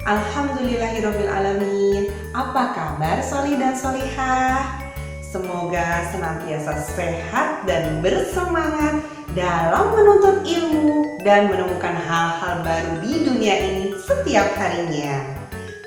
Alhamdulillahirabbil alamin. Apa kabar solih dan solihah? Semoga senantiasa sehat dan bersemangat dalam menuntut ilmu dan menemukan hal-hal baru di dunia ini setiap harinya.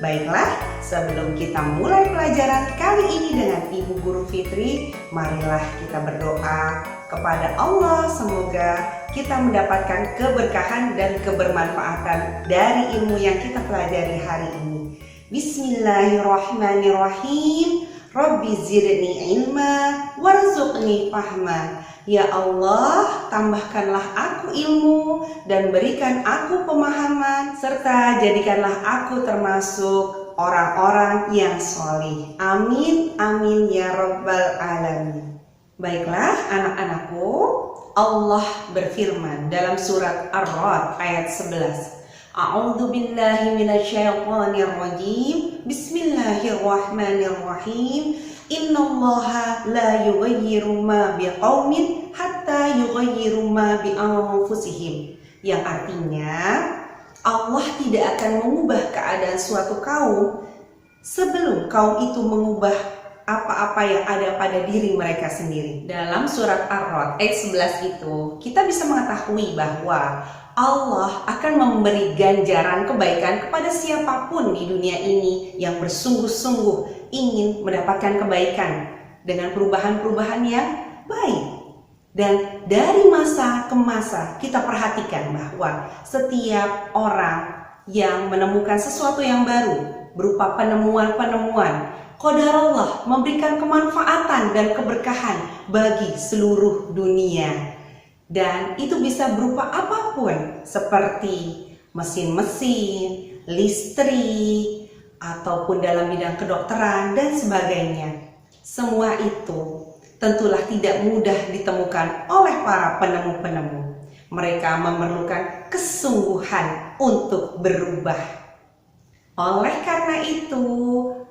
Baiklah, sebelum kita mulai pelajaran kali ini dengan Ibu Guru Fitri, marilah kita berdoa kepada Allah, semoga kita mendapatkan keberkahan dan kebermanfaatan dari ilmu yang kita pelajari hari ini. Bismillahirrahmanirrahim. Rabbi zidni ilma warzuqni fahma. Ya Allah, tambahkanlah aku ilmu dan berikan aku pemahaman, serta jadikanlah aku termasuk orang-orang yang solih. Amin, amin ya rabbal alamin. Baiklah anak-anakku, Allah berfirman dalam surat Ar-Ra'd ayat 11. A'udzu billahi minasyaitonir rajim. Bismillahirrahmanirrahim. Innallaha la yughayyiru ma biqaumin hatta yughayyiru ma bi anfusihim. Yang artinya, Allah tidak akan mengubah keadaan suatu kaum sebelum kaum itu mengubah apa-apa yang ada pada diri mereka sendiri. Dalam surat Ar-Ra'd ayat 11 itu, kita bisa mengetahui bahwa Allah akan memberi ganjaran kebaikan kepada siapapun di dunia ini yang bersungguh-sungguh ingin mendapatkan kebaikan dengan perubahan-perubahan yang baik. Dan dari masa ke masa kita perhatikan bahwa setiap orang yang menemukan sesuatu yang baru berupa penemuan-penemuan, qadarullah memberikan kemanfaatan dan keberkahan bagi seluruh dunia. Dan itu bisa berupa apapun, seperti mesin-mesin, listrik, ataupun dalam bidang kedokteran dan sebagainya. Semua itu tentulah tidak mudah ditemukan oleh para penemu-penemu. Mereka memerlukan kesungguhan untuk berubah. Oleh karena itu,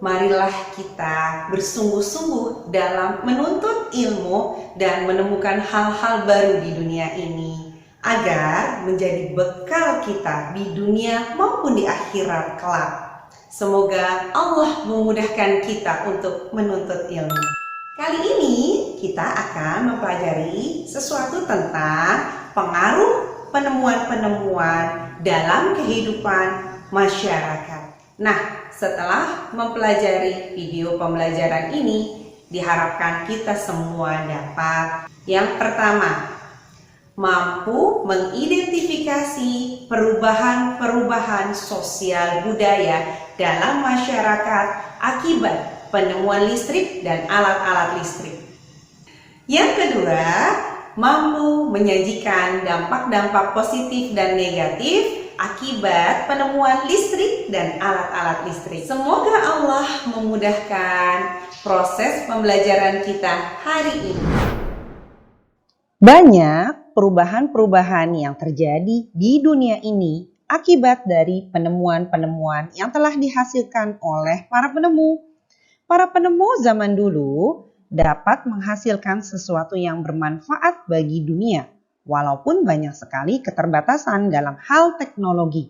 marilah kita bersungguh-sungguh dalam menuntut ilmu dan menemukan hal-hal baru di dunia ini agar menjadi bekal kita di dunia maupun di akhirat kelak. Semoga Allah memudahkan kita untuk menuntut ilmu. Kali ini kita akan mempelajari sesuatu tentang pengaruh penemuan-penemuan dalam kehidupan masyarakat. Nah, setelah mempelajari video pembelajaran ini, diharapkan kita semua dapat yang pertama, mampu mengidentifikasi perubahan-perubahan sosial budaya dalam masyarakat akibat penemuan listrik dan alat-alat listrik. Yang kedua, mampu menyajikan dampak-dampak positif dan negatif akibat penemuan listrik dan alat-alat listrik. Semoga Allah memudahkan proses pembelajaran kita hari ini. Banyak perubahan-perubahan yang terjadi di dunia ini akibat dari penemuan-penemuan yang telah dihasilkan oleh para penemu. Para penemu zaman dulu dapat menghasilkan sesuatu yang bermanfaat bagi dunia, walaupun banyak sekali keterbatasan dalam hal teknologi.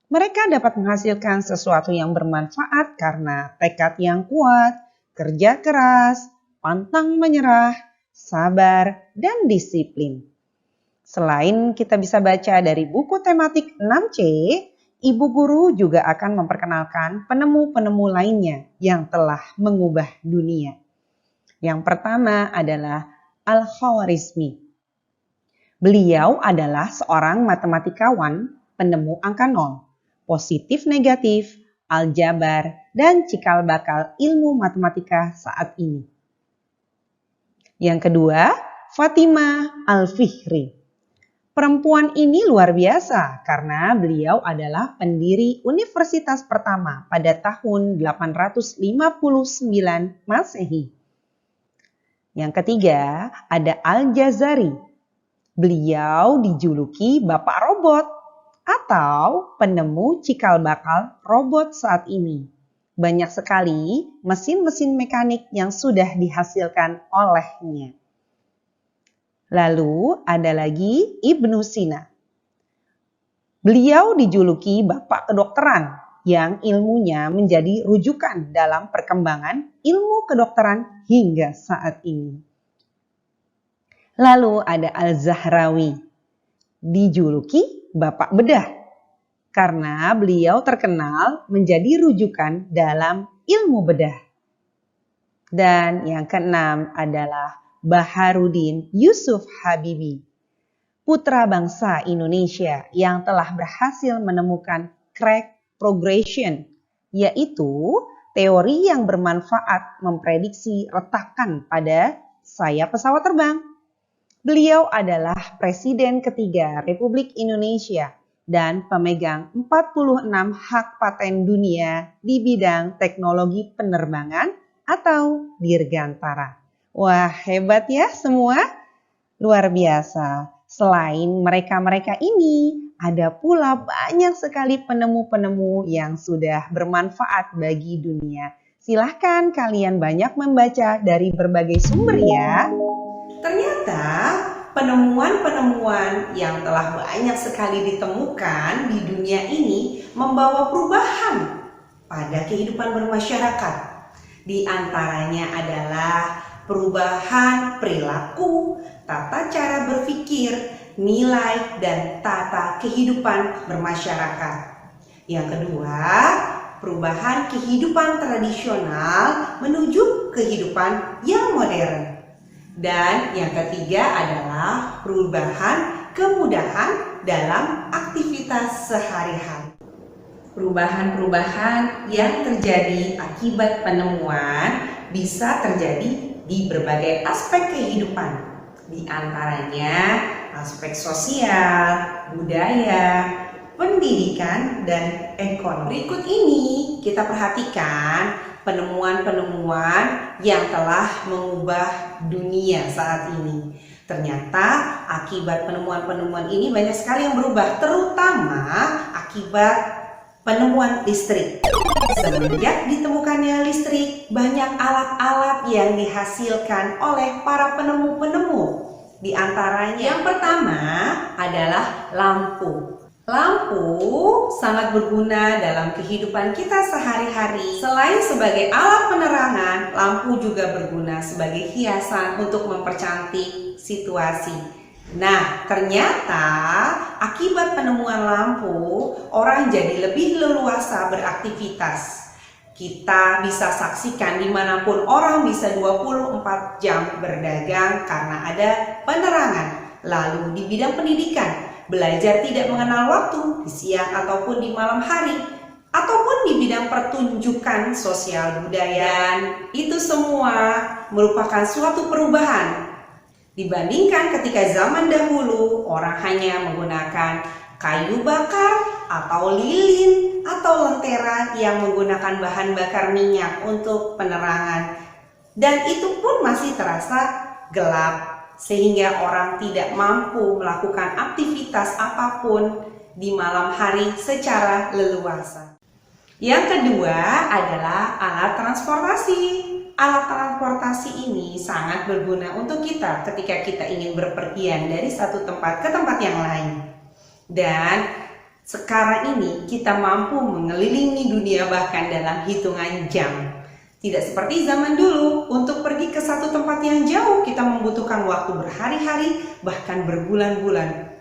Mereka dapat menghasilkan sesuatu yang bermanfaat karena tekad yang kuat, kerja keras, pantang menyerah, sabar, dan disiplin. Selain kita bisa baca dari buku tematik 6C, Ibu Guru juga akan memperkenalkan penemu-penemu lainnya yang telah mengubah dunia. Yang pertama adalah Al-Khwarizmi. Beliau adalah seorang matematikawan, penemu angka nol, positif negatif, aljabar, dan cikal bakal ilmu matematika saat ini. Yang kedua, Fatimah Al-Fihri. Perempuan ini luar biasa karena beliau adalah pendiri universitas pertama pada tahun 859 Masehi. Yang ketiga, ada Al-Jazari. Beliau dijuluki Bapak Robot atau penemu cikal bakal robot saat ini. Banyak sekali mesin-mesin mekanik yang sudah dihasilkan olehnya. Lalu ada lagi Ibnu Sina. Beliau dijuluki Bapak Kedokteran yang ilmunya menjadi rujukan dalam perkembangan ilmu kedokteran hingga saat ini. Lalu ada Al-Zahrawi, dijuluki Bapak Bedah, karena beliau terkenal menjadi rujukan dalam ilmu bedah. Dan yang keenam adalah Baharudin Yusuf Habibie, putra bangsa Indonesia yang telah berhasil menemukan crack progression, yaitu teori yang bermanfaat memprediksi retakan pada sayap pesawat terbang. Beliau adalah Presiden ketiga Republik Indonesia dan pemegang 46 hak paten dunia di bidang teknologi penerbangan atau dirgantara. Wah, hebat ya semua, luar biasa. Selain mereka-mereka ini, ada pula banyak sekali penemu-penemu yang sudah bermanfaat bagi dunia. Silahkan kalian banyak membaca dari berbagai sumber ya. Ternyata penemuan-penemuan yang telah banyak sekali ditemukan di dunia ini membawa perubahan pada kehidupan bermasyarakat. Di antaranya adalah perubahan perilaku, tata cara berpikir, nilai, dan tata kehidupan bermasyarakat. Yang kedua, perubahan kehidupan tradisional menuju kehidupan yang modern. Dan yang ketiga adalah perubahan kemudahan dalam aktivitas sehari-hari. Perubahan-perubahan yang terjadi akibat penemuan bisa terjadi di berbagai aspek kehidupan, di antaranya aspek sosial, budaya, pendidikan, dan ekonomi. Berikut ini kita perhatikan penemuan-penemuan yang telah mengubah dunia saat ini. Ternyata akibat penemuan-penemuan ini banyak sekali yang berubah, terutama akibat penemuan listrik. Semenjak ditemukannya listrik, banyak alat-alat yang dihasilkan oleh para penemu-penemu. Di antaranya yang pertama adalah lampu. Lampu sangat berguna dalam kehidupan kita sehari-hari. Selain sebagai alat penerangan, lampu juga berguna sebagai hiasan untuk mempercantik situasi. Nah, ternyata akibat penemuan lampu, orang jadi lebih leluasa beraktivitas. Kita bisa saksikan dimanapun orang bisa 24 jam berdagang karena ada penerangan. Lalu di bidang pendidikan, belajar tidak mengenal waktu di siang ataupun di malam hari, ataupun di bidang pertunjukan sosial budaya. Dan itu semua merupakan suatu perubahan dibandingkan ketika zaman dahulu orang hanya menggunakan kayu bakar atau lilin atau lentera yang menggunakan bahan bakar minyak untuk penerangan, dan itu pun masih terasa gelap sehingga orang tidak mampu melakukan aktivitas apapun di malam hari secara leluasa. Yang kedua adalah alat transportasi. Alat transportasi ini sangat berguna untuk kita ketika kita ingin berpergian dari satu tempat ke tempat yang lain. Dan sekarang ini kita mampu mengelilingi dunia bahkan dalam hitungan jam. Tidak seperti zaman dulu, untuk pergi ke satu tempat yang jauh kita membutuhkan waktu berhari-hari bahkan berbulan-bulan.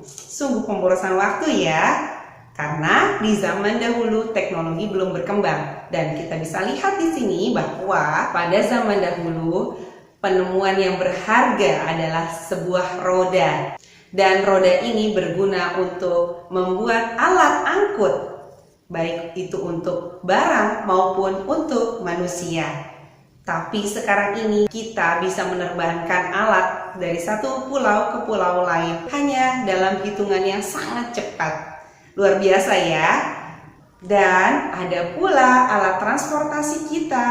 Sungguh pemborosan waktu ya. Karena di zaman dahulu teknologi belum berkembang, dan kita bisa lihat di sini bahwa pada zaman dahulu penemuan yang berharga adalah sebuah roda, dan roda ini berguna untuk membuat alat angkut, baik itu untuk barang maupun untuk manusia. Tapi sekarang ini kita bisa menerbangkan alat dari satu pulau ke pulau lain hanya dalam hitungan yang sangat cepat. Luar biasa ya. Dan ada pula alat transportasi kita.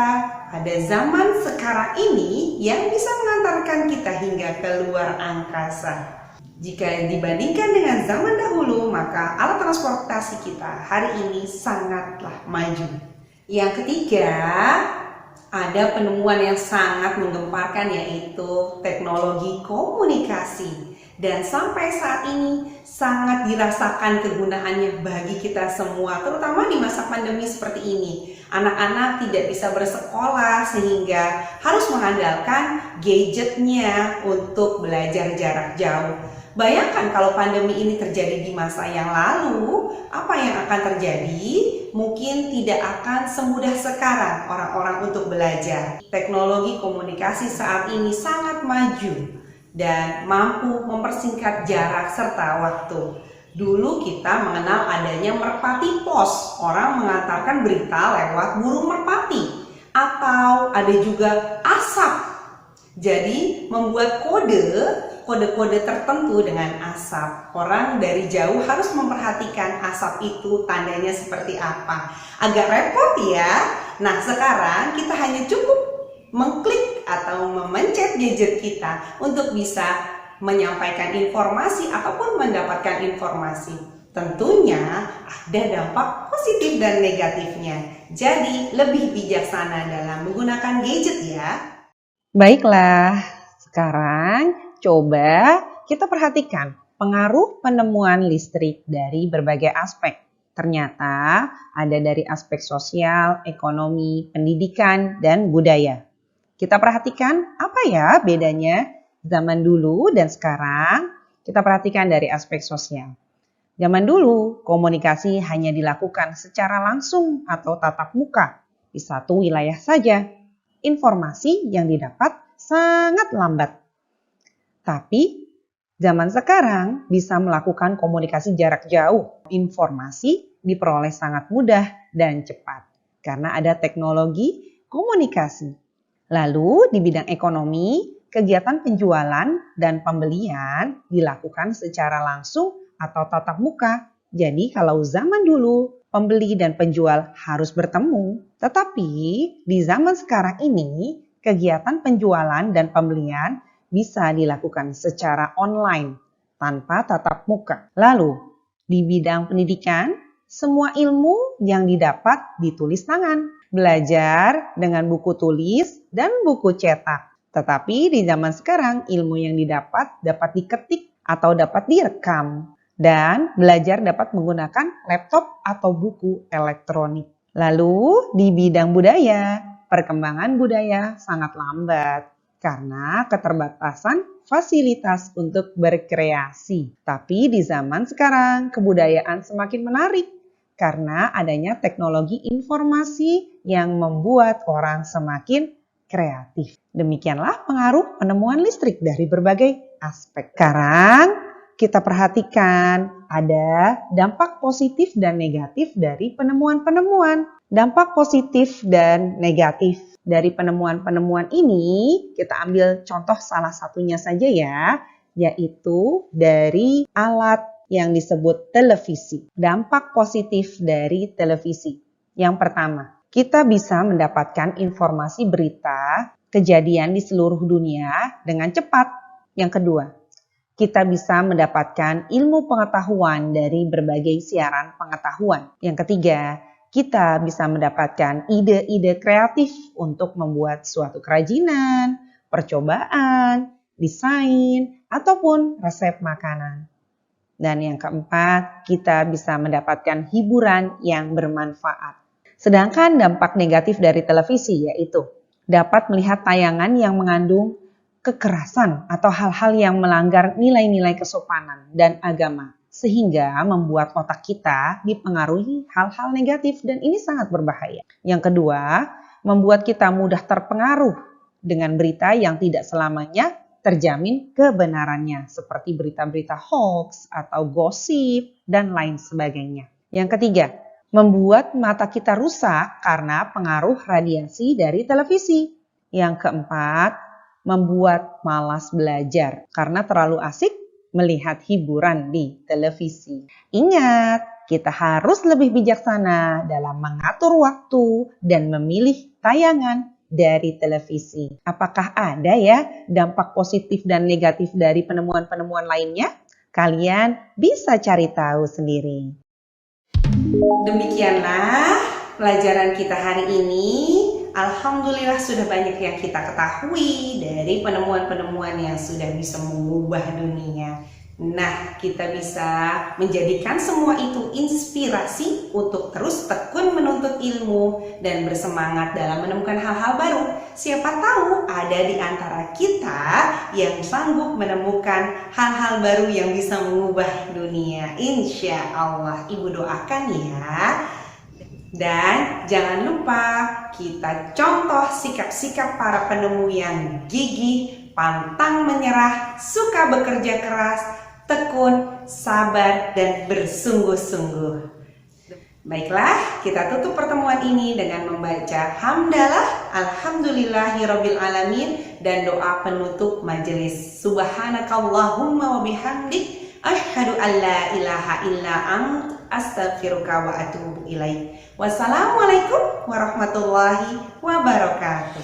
Ada zaman sekarang ini yang bisa mengantarkan kita hingga ke luar angkasa. Jika dibandingkan dengan zaman dahulu, maka alat transportasi kita hari ini sangatlah maju. Yang ketiga Ada penemuan yang sangat menggemparkan yaitu teknologi komunikasi. Dan sampai saat ini sangat dirasakan kegunaannya bagi kita semua, terutama di masa pandemi seperti ini. Anak-anak tidak bisa bersekolah sehingga harus mengandalkan gadgetnya untuk belajar jarak jauh. Bayangkan kalau pandemi ini terjadi di masa yang lalu, apa yang akan terjadi? Mungkin tidak akan semudah sekarang orang-orang untuk belajar. Teknologi komunikasi saat ini sangat maju dan mampu mempersingkat jarak serta waktu. Dulu kita mengenal adanya merpati pos, orang mengantarkan berita lewat burung merpati, atau ada juga asap. Jadi membuat kode-kode tertentu dengan asap. Orang dari jauh harus memperhatikan asap itu tandanya seperti apa. Agak repot ya. Nah, sekarang kita hanya cukup mengklik atau memencet gadget kita untuk bisa menyampaikan informasi ataupun mendapatkan informasi. Tentunya ada dampak positif dan negatifnya. Jadi lebih bijaksana dalam menggunakan gadget ya. Baiklah, sekarang coba kita perhatikan pengaruh penemuan listrik dari berbagai aspek. Ternyata ada dari aspek sosial, ekonomi, pendidikan, dan budaya. Kita perhatikan apa ya bedanya zaman dulu dan sekarang. Kita perhatikan dari aspek sosial. Zaman dulu, komunikasi hanya dilakukan secara langsung atau tatap muka di satu wilayah saja. Informasi yang didapat sangat lambat. Tapi zaman sekarang bisa melakukan komunikasi jarak jauh. Informasi diperoleh sangat mudah dan cepat karena ada teknologi komunikasi. Lalu di bidang ekonomi, kegiatan penjualan dan pembelian dilakukan secara langsung atau tatap muka. Jadi kalau zaman dulu pembeli dan penjual harus bertemu. Tetapi di zaman sekarang ini, kegiatan penjualan dan pembelian bisa dilakukan secara online tanpa tatap muka. Lalu, di bidang pendidikan, semua ilmu yang didapat ditulis tangan. Belajar dengan buku tulis dan buku cetak. Tetapi di zaman sekarang, ilmu yang dapat diketik atau dapat direkam. Dan belajar dapat menggunakan laptop atau buku elektronik. Lalu di bidang budaya, perkembangan budaya sangat lambat karena keterbatasan fasilitas untuk berkreasi. Tapi di zaman sekarang kebudayaan semakin menarik karena adanya teknologi informasi yang membuat orang semakin kreatif. Demikianlah pengaruh penemuan listrik dari berbagai aspek. Sekarang kita perhatikan ada dampak positif dan negatif dari penemuan-penemuan. Dampak positif dan negatif dari penemuan-penemuan ini, kita ambil contoh salah satunya saja ya, yaitu dari alat yang disebut televisi. Dampak positif dari televisi. Yang pertama, kita bisa mendapatkan informasi berita kejadian di seluruh dunia dengan cepat. Yang kedua, kita bisa mendapatkan ilmu pengetahuan dari berbagai siaran pengetahuan. Yang ketiga, kita bisa mendapatkan ide-ide kreatif untuk membuat suatu kerajinan, percobaan, desain, ataupun resep makanan. Dan yang keempat, kita bisa mendapatkan hiburan yang bermanfaat. Sedangkan dampak negatif dari televisi yaitu dapat melihat tayangan yang mengandung kekerasan atau hal-hal yang melanggar nilai-nilai kesopanan dan agama, sehingga membuat otak kita dipengaruhi hal-hal negatif dan ini sangat berbahaya. Yang kedua, membuat kita mudah terpengaruh dengan berita yang tidak selamanya terjamin kebenarannya, seperti berita-berita hoax atau gosip dan lain sebagainya. Yang ketiga, membuat mata kita rusak karena pengaruh radiasi dari televisi. Yang keempat, membuat malas belajar karena terlalu asik melihat hiburan di televisi. Ingat, kita harus lebih bijaksana dalam mengatur waktu dan memilih tayangan dari televisi. Apakah ada ya dampak positif dan negatif dari penemuan-penemuan lainnya? Kalian bisa cari tahu sendiri. Demikianlah pelajaran kita hari ini. alhamdulillah sudah banyak yang kita ketahui dari penemuan-penemuan yang sudah bisa mengubah dunia. Nah, kita bisa menjadikan semua itu inspirasi untuk terus tekun menuntut ilmu dan bersemangat dalam menemukan hal-hal baru. Siapa tahu ada di antara kita yang sanggup menemukan hal-hal baru yang bisa mengubah dunia. Insya Allah, Ibu doakan ya. Dan jangan lupa kita contoh sikap-sikap para penemu yang gigih, pantang menyerah, suka bekerja keras, tekun, sabar, dan bersungguh-sungguh. Baiklah, kita tutup pertemuan ini dengan membaca hamdalah, alhamdulillahirabbil alamin, dan doa penutup majelis. Subhanakallahumma wa bihamdik, asyhadu an la ilaha illa ant, astaghfiruka wa atubu ilaik. Wassalamualaikum warahmatullahi wabarakatuh.